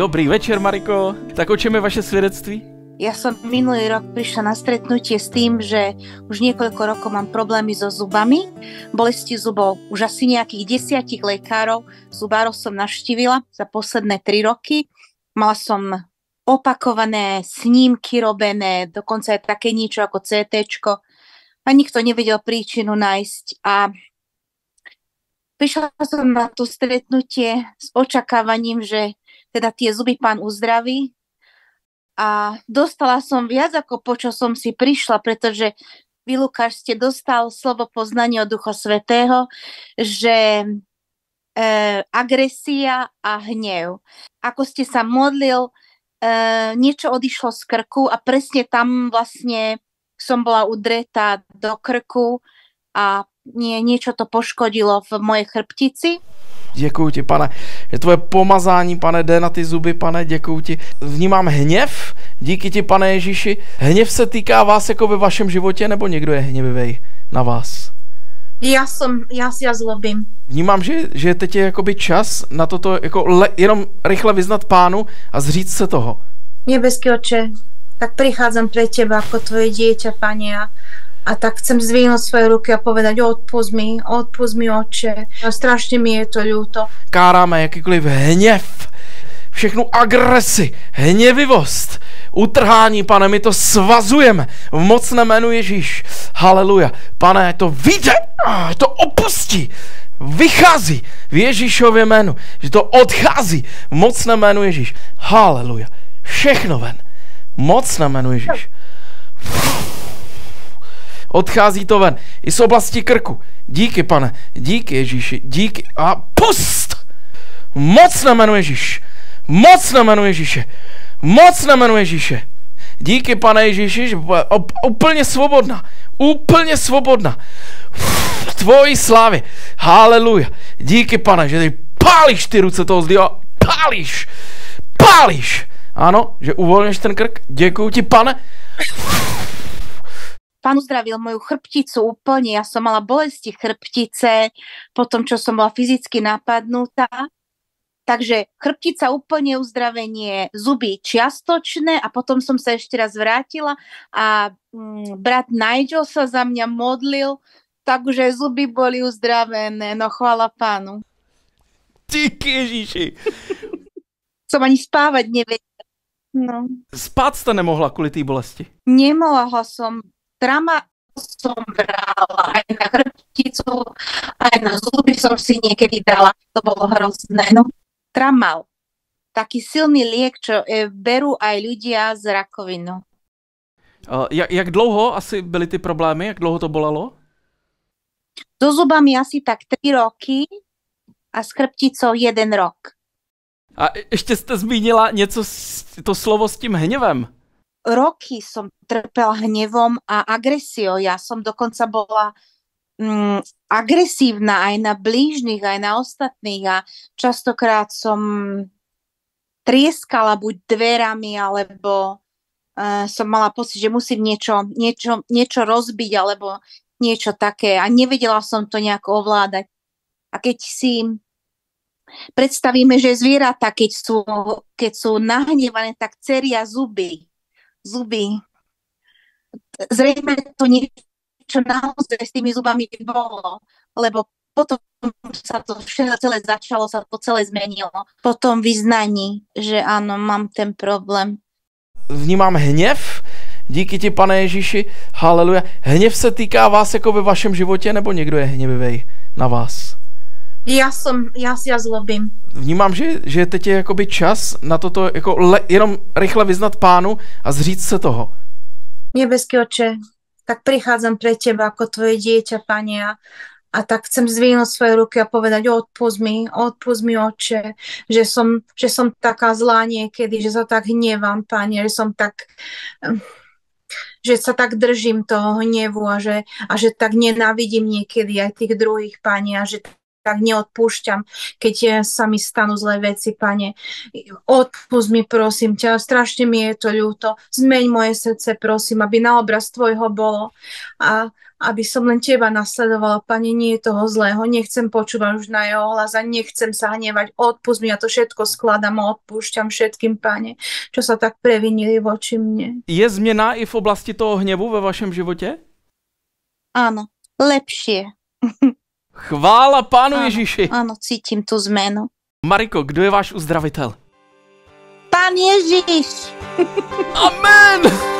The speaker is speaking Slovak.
Dobrý večer, Mariko. Tak o čem je vaše svedectví? Ja som minulý rok prišla na stretnutie s tým, že už niekoľko rokov mám problémy so zubami, bolesti zubov. Už asi nejakých 10 lekárov, zubárov som navštívila za posledné 3 roky. Mala som opakované snímky robené, dokonca aj také niečo ako CT-čko a nikto nevedel príčinu nájsť. A prišla som na to stretnutie s očakávaním, že teda tie zuby pán uzdraví. A dostala som viac, ako po čo som si prišla, pretože vy, Lukáš, ste dostal slovo poznania od Ducha Svätého, že agresia a hnev. Ako ste sa modlil, niečo odišlo z krku a presne tam vlastne som bola udretá do krku a niečo to poškodilo v mojej chrbtici. Děkuju ti, pane. Je tvoje pomazání, pane, jde na ty zuby, pane, děkuju ti. Vnímám hněv, díky ti, pane Ježíši. Hněv se týká vás jako ve vašem životě, nebo někdo je hněvivej na vás? Ja zlobím. Vnímám, že teď je jakoby čas na toto jako jenom rychle vyznat pánu a zříct se toho. Nebeský Otče, tak prichádzam pre teba ako tvoje dieťa, Pane, a tak chcem zdvihnúť svoje ruky a povedať, odpusť mi, Otče. Strašne mi je to ľúto. Káráme jakýkoliv hněv, všechnu agresi, hněvivost, utrhání, pane, my to svazujeme v mocném jménu Ježíš. Haleluja. Pane, to vyjde, to opustí, vychází v Ježíšově jménu, že to odchází v mocném jménu Ježíš. Haleluja. Všechno ven. Mocné jménu Ježíš. Odchází to ven. I z oblasti krku. Díky, pane. Díky, Ježíši. Díky. A pust! Moc na jménu Ježíš. Moc na jménu Ježíše. Moc na jménu Ježíše. Díky, pane Ježíši, že úplně svobodná. Úplně svobodná. V tvojí slávě. Haleluja. Díky, pane, že ty pálíš ty ruce toho zlého. Pálíš. Pálíš. Ano, že uvolňuješ ten krk. Děkuju ti, pane. Pán uzdravil moju chrbticu úplne. Ja som mala bolesti chrbtice po tom, čo som bola fyzicky napadnutá. Takže chrbtica úplne uzdravenie, zuby čiastočné a potom som sa ešte raz vrátila a brat Nigel sa za mňa modlil, takže zuby boli uzdravené. No chvála Pánu. Díky, Ježíši. Som ani spávať nevedela. No. Spát jste nemohla kvůli té bolesti? Nemohla som. Trama som brala aj na chrbticu, aj na zuby som si niekedy dala. To bolo hrozné. No, Tramal. Taký silný liek, čo berú aj ľudia s rakovinou. Jak dlouho asi byly ty problémy? Jak dlouho to bolelo? So zubami asi tak 3 roky a s chrbticou 1 rok. A ještě jste zmínila něco, to slovo s tím hněvem. Roky som trpela hnevom a agresiou. Ja som dokonca bola agresívna aj na blížnych, aj na ostatných a častokrát som trieskala buď dverami, alebo som mala pocit, že musím niečo rozbiť, alebo niečo také a nevedela som to nejako ovládať. A keď si predstavíme, že zvieratá, keď sú nahnevané, tak ceria zuby. Zrejme to niečo naozaj s tými zubami bolo, lebo potom sa to celé začalo, sa to celé zmenilo. Po tom vyznaní, že áno, mám ten problém. Vnímám hněv, díky ti, pane Ježíši, haleluja. Hněv se týká vás jako ve vašem životě, nebo někdo je hněvivej na vás? Ja zlobím. Vnímám, že teď je jakoby čas na toto jako jenom rychle vyznat pánu a zříct se toho. Nebeský Otče, tak prichádzam pre teba ako tvoje dieťa, Pane, a tak chcem zdvihnúť svoje ruky a povedať, odpusť mi, Otče, že som taká zlá niekedy, že sa tak hnevam, Pane, že sa tak držím toho hnevu a že tak nenávidím niekedy aj tých druhých, Pane, a že tak neodpúšťam, keď sa mi stanú zlé veci, Pane. Odpusť mi, prosím ťa, strašne mi je to ľúto. Zmeň moje srdce, prosím, aby na obraz tvojho bolo. A aby som len teba nasledovala, Pane, nie je toho zlého, nechcem počúvať už na jeho hlas a nechcem sa hnevať, odpusť mi, ja to všetko skladám a odpúšťam všetkým, Pane, čo sa tak previnili voči mne. Je změna i v oblasti toho hněvu ve vašem životě? Áno, lepšie. Chvála Pánu Áno, Ježíši. áno, cítim tú zmenu. Mariko, kdo je váš uzdravitel? Pán Ježiš! Amen!